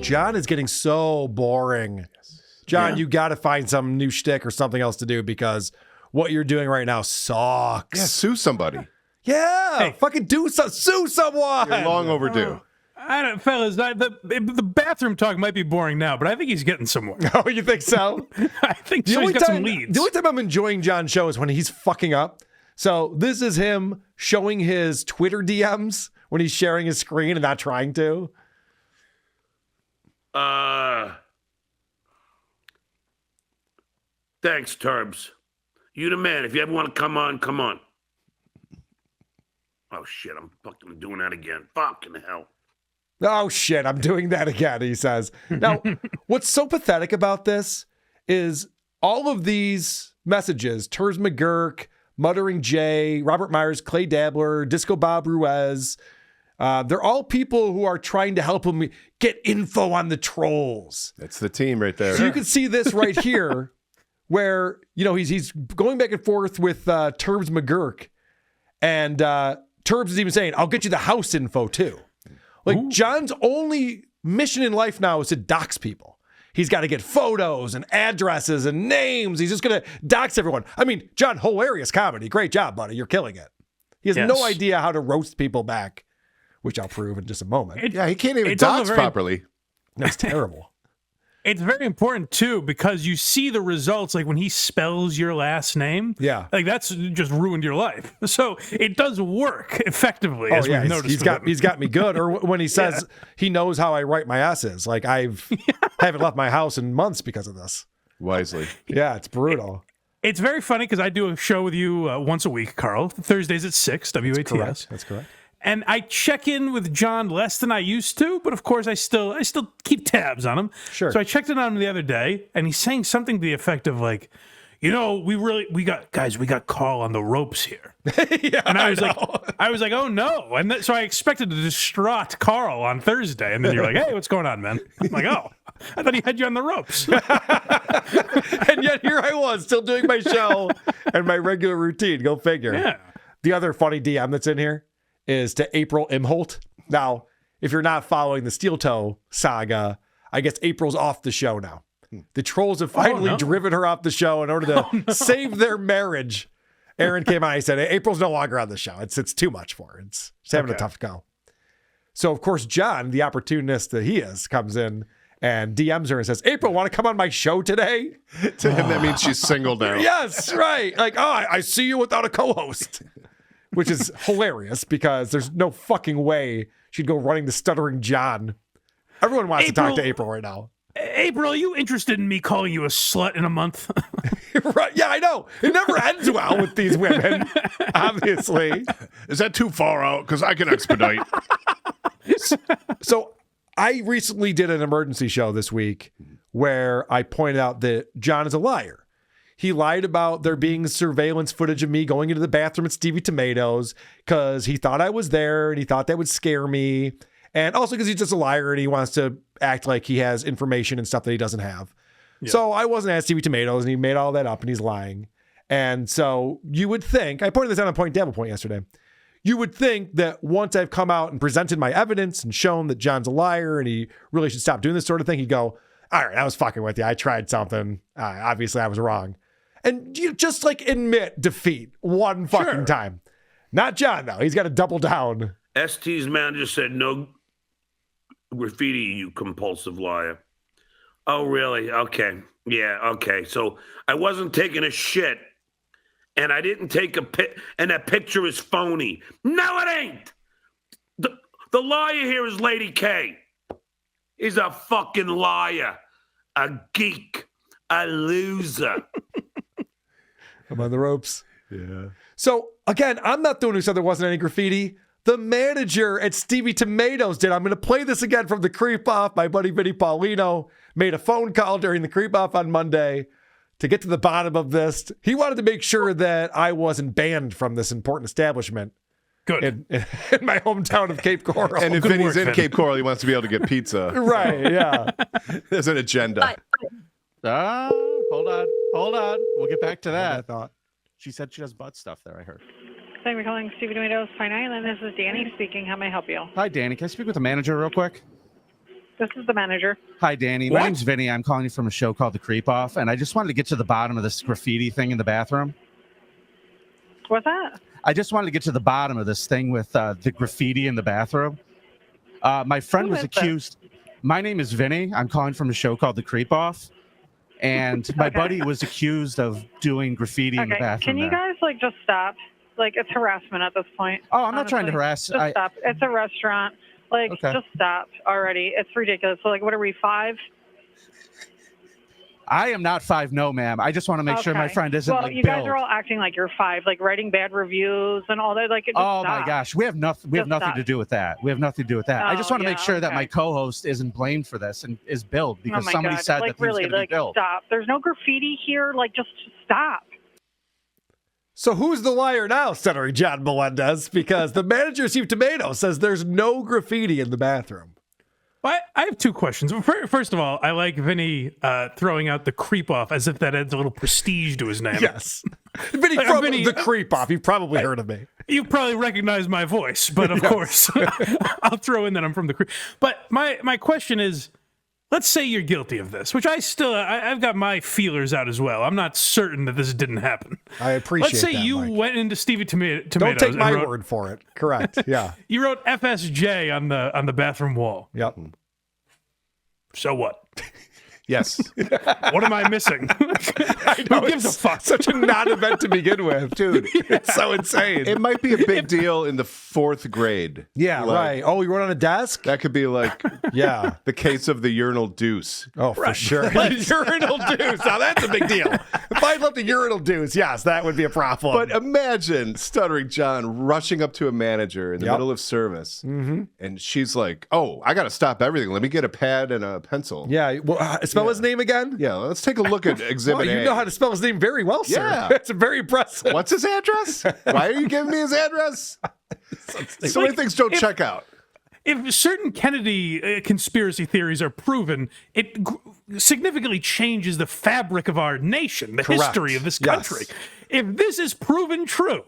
John is getting so boring. John, you got to find some new shtick or something else to do because what you're doing right now sucks. Yeah, sue somebody. Yeah, fucking sue someone. You're long overdue. I don't, fellas, the bathroom talk might be boring now, but I think he's getting somewhere. Oh, you think so? I think so. He's got some leads. The only time I'm enjoying John's show is when he's fucking up. So this is him showing his Twitter DMs when he's sharing his screen and not trying to. Thanks, Turbs. You the man. If you ever want to come on, come on. Oh, shit. I'm fucking doing that again. Fucking hell. Oh, shit. I'm doing that again, he says. Now, what's so pathetic about this is all of these messages, Turbs McGurk, Muttering Jay, Robert Myers, Clay Dabbler, Disco Bob Ruiz, they're all people who are trying to help him get info on the trolls. That's the team right there. So you can see this right here where, you know, he's going back and forth with Turbs McGurk. And Turbs is even saying, I'll get you the house info too. Like, ooh. John's only mission in life now is to dox people. He's got to get photos and addresses and names. He's just going to dox everyone. I mean, John, hilarious comedy. Great job, buddy. You're killing it. He has no idea how to roast people back, which I'll prove in just a moment. He can't even dox properly. That's terrible. It's very important, too, because you see the results, like when he spells your last name. Yeah. Like, that's just ruined your life. So it does work effectively, as we've noticed. He's got me good. Or when he says he knows how I write my S's. Like, haven't left my house in months because of this. Wisely. Yeah, it's brutal. It's very funny because I do a show with you once a week, Carl. Thursdays at 6, WATS. That's correct. And I check in with John less than I used to, but of course I still keep tabs on him. Sure. So I checked in on him the other day, and he's saying something to the effect of like, you know, we got Carl on the ropes here. Yeah, and I was like, oh no. And so I expected a distraught Carl on Thursday, and then you're like, hey, what's going on, man? I'm like, oh, I thought he had you on the ropes. And yet here I was, still doing my show and my regular routine. Go figure. Yeah. The other funny DM that's in here is to April Imholt. Now, if you're not following the Steel Toe saga, I guess April's off the show now. The trolls have finally driven her off the show in order to save their marriage. Aaron came out and said, hey, April's no longer on the show. It's too much for her. She's having a tough go. So, of course, John, the opportunist that he is, comes in and DMs her and says, April, want to come on my show today? To him, that means she's single now. Yes, right. Like, oh, I see you without a co-host. Which is hilarious because there's no fucking way she'd go running the Stuttering John. Everyone wants to talk to April right now. April, are you interested in me calling you a slut in a month? Right? Yeah, I know. It never ends well with these women, obviously. Is that too far out? Because I can expedite. So I recently did an emergency show this week where I pointed out that John is a liar. He lied about there being surveillance footage of me going into the bathroom at Stevie Tomatoes because he thought I was there and he thought that would scare me. And also because he's just a liar and he wants to act like he has information and stuff that he doesn't have. Yeah. So I wasn't at Stevie Tomatoes and he made all that up and he's lying. And so you would think, I pointed this out on Point Devil Point yesterday. You would think that once I've come out and presented my evidence and shown that John's a liar and he really should stop doing this sort of thing, he'd go, all right, I was fucking with you. I tried something. Obviously I was wrong. And you just like admit defeat one fucking time. Not John, though. He's got to double down. ST's manager said no graffiti, you compulsive liar. Oh, really? Okay. Yeah, okay. So I wasn't taking a shit, and I didn't take a pic, and that picture is phony. No, it ain't. The liar here is Lady K. He's a fucking liar, a geek, a loser. I'm on the ropes. Yeah. So, again, I'm not the one who said there wasn't any graffiti. The manager at Stevie Tomatoes did. I'm going to play this again from the Creep Off. My buddy Vinny Paulino made a phone call during the Creep Off on Monday to get to the bottom of this. He wanted to make sure that I wasn't banned from this important establishment. Good. In my hometown of Cape Coral. And if Vinny's in Cape Coral, he wants to be able to get pizza. Right, yeah. There's an agenda. Hold on. We'll get back to that. I thought. She said she does butt stuff there, I heard. Thank you for calling Stevie Tomatoes Pine Island. This is Danny speaking. How may I help you? Hi, Danny. Can I speak with the manager real quick? This is the manager. Hi, Danny. My name's Vinny. I'm calling you from a show called The Creep Off, and I just wanted to get to the bottom of this graffiti thing in the bathroom. What's that? I just wanted to get to the bottom of this thing with the graffiti in the bathroom. My friend Who was is accused. My name is Vinny. I'm calling from a show called The Creep Off, and my buddy was accused of doing graffiti in the Okay, bathroom. can you there. guys like just stop? Like it's harassment at this point. Oh, I'm not trying to honestly. harass. Just stop. It's a restaurant. Like, Okay. just stop already. It's ridiculous. So, like, what are we, 5? I am not 5. No, ma'am. I just want to make sure my Okay. friend isn't Well, like you guys Bill. are all acting like you're 5, like writing bad reviews and all that. Like, just Oh stop. my gosh, we have nothing. We have Just nothing stop. to do with that. We have nothing to do with that. I just Oh, want to make yeah, sure that my okay. co-host isn't blamed for this and is billed Oh because my somebody God. said like, that he was really, going to like, be billed. stop. There's no graffiti here. Like, just stop. So who's the liar now, Stuttering John Melendez? Because the manager of Steve Tomato says there's no graffiti in the bathroom. I have 2 questions. First of all, I like Vinny throwing out the creep off as if that adds a little prestige to his name. Yes. Vinny Like, from Vinny- the creep off. You've probably heard of me. You probably recognize my voice, but of course, I'll throw in that I'm from the creep. But my question is, let's say you're guilty of this, which I've got my feelers out as well. I'm not certain that this didn't happen. I appreciate Let's say that, you Mike. went into Stevie Tomatoes. Don't take and my wrote- word for it. Correct. Yeah. You wrote FSJ on the bathroom wall. Yep. So what? Yes. What am I missing? Who gives a fuck? Such a non-event to begin with, dude. It's so insane. It might be a big deal in the 4th grade. Yeah, Like, right. Oh, you wrote on a desk? That could be like Yeah. the case of the urinal deuce. Oh, for sure. Urinal deuce. Now that's a big deal. If I left a urinal deuce, yes, that would be a problem. But imagine Stuttering John rushing up to a manager in the Yep. middle of service, and she's like, "Oh, I got to stop everything. Let me get a pad and a pencil." yeah, well, spell his name again? Yeah, let's take a look at Exhibit Well, you A. know how to spell his name very well, sir. Yeah. That's very impressive. What's his address? Why are you giving me his address? So many things don't check out. If certain Kennedy conspiracy theories are proven, it significantly changes the fabric of our nation, the Correct. history of this Yes. country. If this is proven true,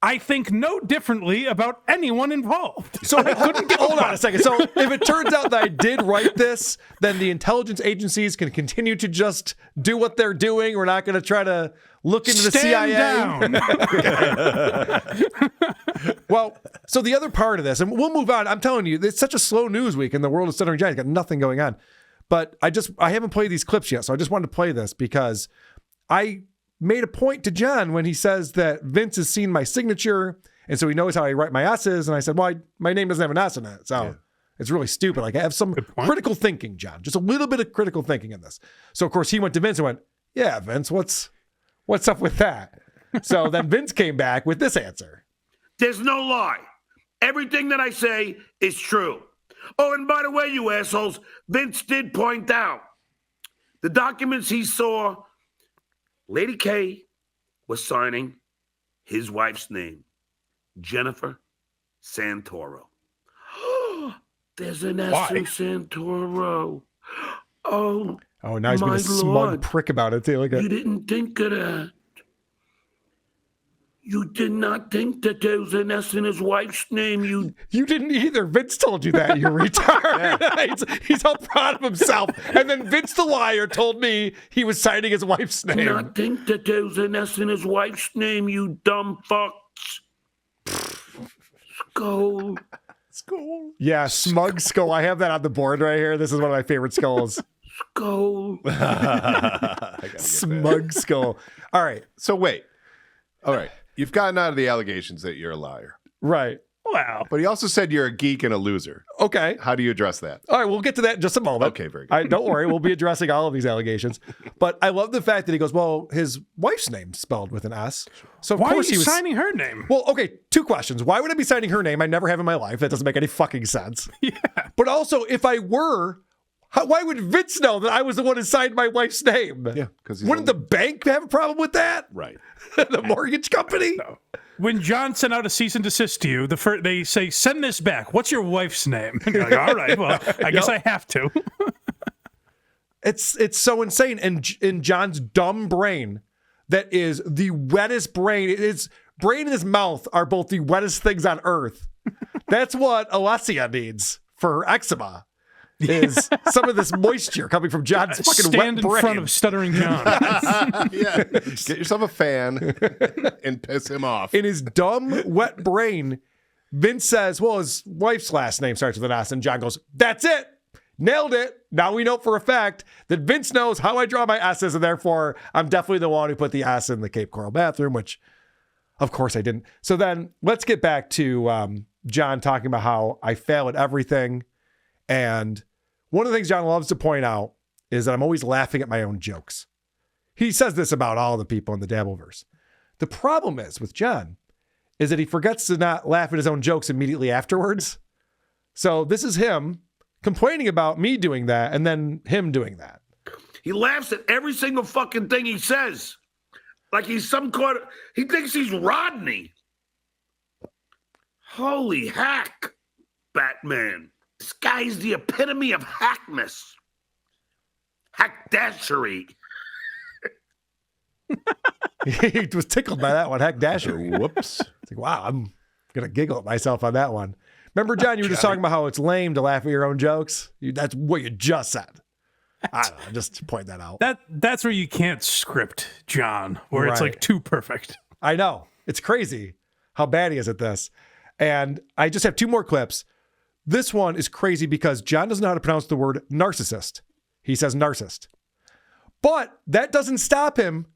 I think no differently about anyone involved. So hold on a second. So if it turns out that I did write this, then the intelligence agencies can continue to just do what they're doing. We're not going to try to look into the CIA. Stand down. Well, so the other part of this, and we'll move on. I'm telling you, it's such a slow news week in the world of Stuttering John. Got nothing going on. But I haven't played these clips yet, so I just wanted to play this because I made a point to John when he says that Vince has seen my signature, and so he knows how I write my S's. And I said, well, my name doesn't have an S in it, so it's really stupid. Like, I have some critical thinking, John, just a little bit of critical thinking in this. So, of course, he went to Vince and went, yeah, Vince, what's up with that? So then Vince came back with this answer. There's no lie. Everything that I say is true. Oh, and by the way, you assholes, Vince did point out the documents he saw, Lady K was signing his wife's name, Jennifer Santoro. There's an S in Santoro. Oh, now he's being my a smug Lord. prick about it, too. Look at You didn't think of that. You did not think that there was an S in his wife's name. You You didn't either. Vince told you that, you retard. he's all proud of himself. And then Vince the liar told me he was signing his wife's did name. not think that there was an S in his wife's name, you dumb fucks. Skull. Yeah, smug skull. I have that on the board right here. This is one of my favorite skulls. Skull. Smug skull. All right. So wait. All right. You've gotten out of the allegations that you're a liar. Right. Wow. But he also said you're a geek and a loser. Okay. How do you address that? All right, we'll get to that in just a moment. Okay, very good. All right, don't worry. We'll be addressing all of these allegations. But I love the fact that he goes, well, his wife's name's spelled with an S. So, of Why are course, you he was signing her name? Well, okay, 2 questions. Why would I be signing her name? I never have in my life. That doesn't make any fucking sense. Yeah. But also, if I were, why would Vince know that I was the one who signed my wife's name? Yeah, because Wouldn't the bank have a problem with that? Right. The mortgage company? When John sent out a cease and desist to you, they say, send this back. What's your wife's name? And you're like, all right, well, I guess I have to. It's so insane. And in John's dumb brain, that is the wettest brain. His brain and his mouth are both the wettest things on earth. That's what Alessia needs for her eczema. is some of this moisture coming from John's fucking Stand wet in brain. front of Stuttering John. Yeah. Get yourself a fan and piss him off. In his dumb, wet brain, Vince says, well, his wife's last name starts with an S, and John goes, that's it. Nailed it. Now we know for a fact that Vince knows how I draw my S's, and therefore I'm definitely the one who put the S in the Cape Coral bathroom, which, of course, I didn't. So then let's get back to John talking about how I fail at everything. And one of the things John loves to point out is that I'm always laughing at my own jokes. He says this about all the people in the Dabbleverse. The problem is with John is that he forgets to not laugh at his own jokes immediately afterwards. So this is him complaining about me doing that and then him doing that. He laughs at every single fucking thing he says. Like he's he thinks he's Rodney. Holy hack, Batman. This guy's the epitome of hackness. Hackdashery. He was tickled by that one. Heck, Dasher. Whoops. It's like, wow, I'm going to giggle at myself on that one. Remember, John, you were just talking about how it's lame to laugh at your own jokes? That's what you just said. I don't know, just to point that out. That's where you can't script John, where it's Right. like too perfect. I know. It's crazy how bad he is at this. And I just have two more clips. This one is crazy because John doesn't know how to pronounce the word narcissist. He says narcissist. But that doesn't stop him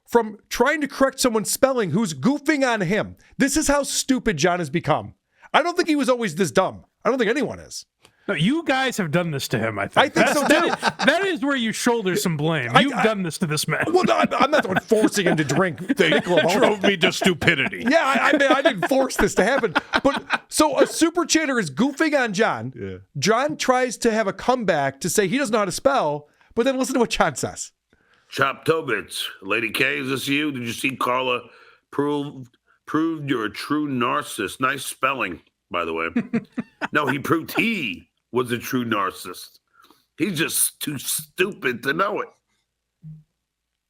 from trying to correct someone's spelling who's goofing on him. This is how stupid John has become. I don't think he was always this dumb. I don't think anyone is. No, you guys have done this to him, I think. I think so, too. That is where you shoulder some blame. You've done this to this man. Well, no, I'm not the one forcing him to drink. Drove me to stupidity. Yeah, I mean, I didn't force this to happen. But so a super chatter is goofing on John. Yeah. John tries to have a comeback to say he doesn't know how to spell, but then listen to what John says. Chop Tobits. Lady K, is this you? Did you see Carla proved you're a true narcissist? Nice spelling, by the way. No, he proved he was a true narcissist. He's just too stupid to know it.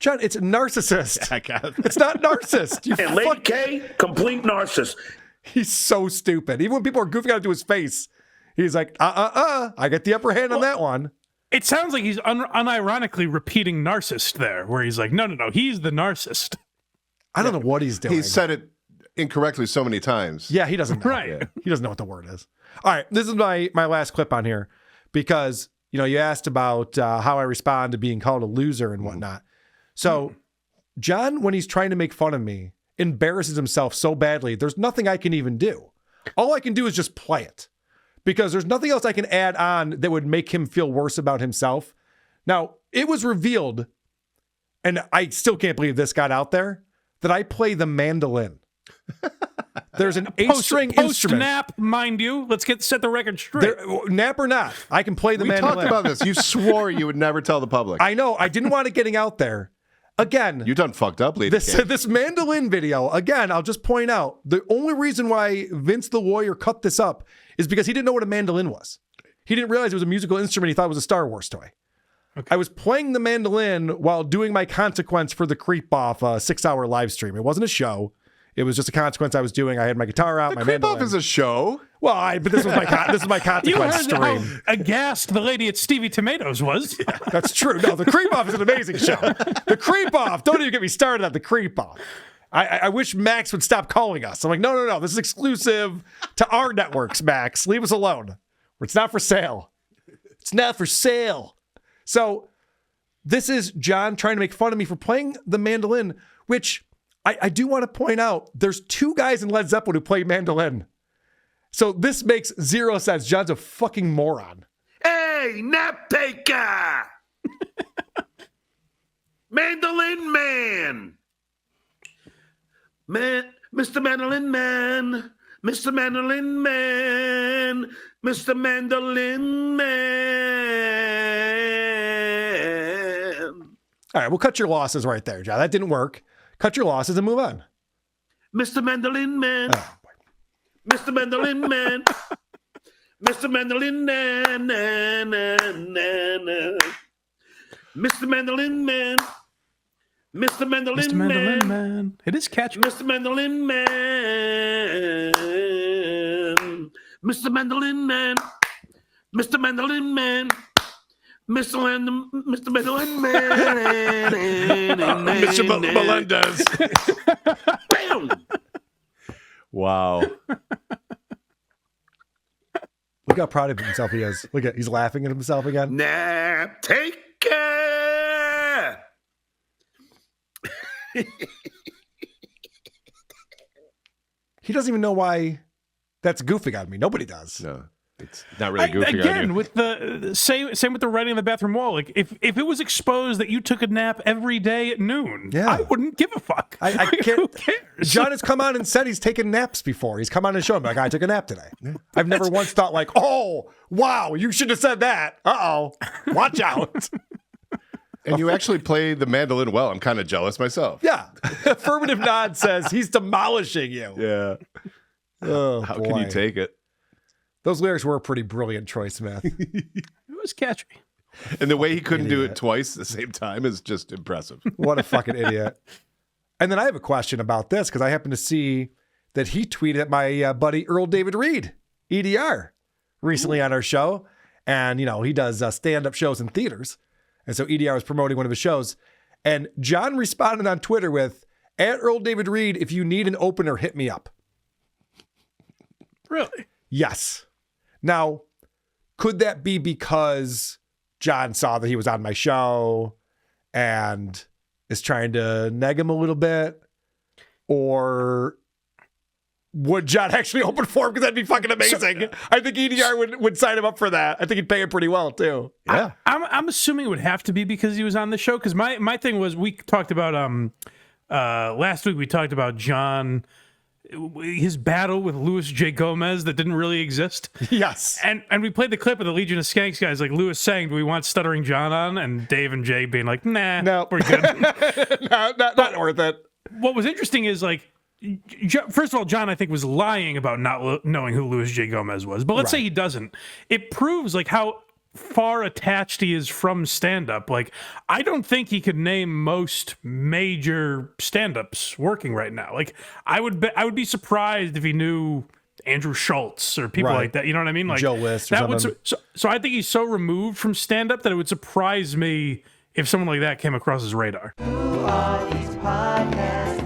John, it's narcissist. I got it. It's not narcissist. You And Lady fuck- K, complete narcissist. He's so stupid. Even when people are goofing out into his face, he's like, I get the upper hand on that one. It sounds like he's unironically repeating narcissist there, where he's like, no, he's the narcissist. I don't know what he's doing. He said it incorrectly so many times. Yeah, he doesn't know. Right. He doesn't know what the word is. All right, this is my last clip on here because, you asked about how I respond to being called a loser and whatnot. So John, when he's trying to make fun of me, embarrasses himself so badly, there's nothing I can even do. All I can do is just play it because there's nothing else I can add on that would make him feel worse about himself. Now, it was revealed, and I still can't believe this got out there, that I play the mandolin. There's an 8-string instrument. Post-nap, mind you. Let's set the record straight. Nap or not, I can play the We mandolin. talked about this. You swore you would never tell the public. I know. I didn't want it getting out there. Again, You done fucked up, Lady this K. this mandolin video, again, I'll just point out, the only reason why Vince the Warrior cut this up is because he didn't know what a mandolin was. He didn't realize it was a musical instrument. He thought it was a Star Wars toy. Okay. I was playing the mandolin while doing my consequence for the Creep Off 6-hour live stream. It wasn't a show. It was just a consequence I was doing. I had my guitar out, my Creep mandolin. Off is a show. Well, but this was my this is my You consequence heard how stream. aghast the lady at Stevie Tomatoes was. That's true. No, the Creep Off is an amazing show. The Creep Off. Don't even get me started on the Creep Off. I wish Max would stop calling us. I'm like, no. This is exclusive to our networks, Max. Leave us alone. It's not for sale. It's not for sale. So this is John trying to make fun of me for playing the mandolin, which I do want to point out. There's 2 guys in Led Zeppelin who play mandolin. So this makes 0 sense. John's a fucking moron. Hey, nap taker! Mandolin man! Mr. Mandolin man! Mr. Mandolin man! Mr. Mandolin man! All right, we'll cut your losses right there, John. That didn't work. Cut your losses and move on. Mr. Mandolin man! Oh, Mr. Mandolin man! Mr. Mandolin man! Mr. Mandolin man! Mr. Mandolin Mr. Mandolin Man. It is catchy. Mr. Mandolin Man. Mr. Mandolin Man. Mr. Mandolin Man. Mr. Mandolin Man. Mr. Melendez. Bam! Wow. Look how proud of himself he is. Look at, he's laughing at himself again. Nap taker. He doesn't even know why that's goofing on me. Nobody does. No, it's not really goofy. Again, with the same with the writing on the bathroom wall. Like if it was exposed that you took a nap every day at noon, Yeah. I wouldn't give a fuck. I can't. Who cares? John has come on and said he's taken naps before. He's come on and shown me, like, I took a nap today. I've never once thought like, oh, wow, you should have said that. Uh-oh, watch out. And you actually play the mandolin well. I'm kind of jealous myself. Yeah. Affirmative nod says he's demolishing you. Yeah. Oh, How boy. can you take it? Those lyrics were a pretty brilliant, Troy Smith. It was catchy. And the way he couldn't do it twice at the same time is just impressive. What a fucking idiot. And then I have a question about this because I happen to see that he tweeted at my buddy Earl David Reed, EDR, recently on our show. And, you know, he does stand-up shows in theaters. And so EDR was promoting one of his shows. And John responded on Twitter with, at Earl David Reed, if you need an opener, hit me up. Really? Yes. Now, could that be because John saw that he was on my show and is trying to neg him a little bit? Or would John actually open for him? Because that'd be fucking amazing. I think EDR would sign him up for that. I think he'd pay him pretty well, too. Yeah. I'm assuming it would have to be because he was on the show. Because my thing was, we talked about last week. We talked about John, his battle with Louis J. Gomez that didn't really exist. Yes. And we played the clip of the Legion of Skanks guys, like Louis saying, "Do we want Stuttering John on?" And Dave and Jay being like, "Nah, No. we're good." No, not worth it. What was interesting is like, first of all, John, I think, was lying about not knowing who Louis J. Gomez was. But let's say he doesn't. It proves like how far attached he is from stand-up. Like, I don't think he could name most major stand-ups working right now. Like, I would be surprised if he knew Andrew Schultz or people like that. You know what I mean? Like Joe List or that would something. so I think he's so removed from stand-up that it would surprise me if someone like that came across his radar. Who are these podcasts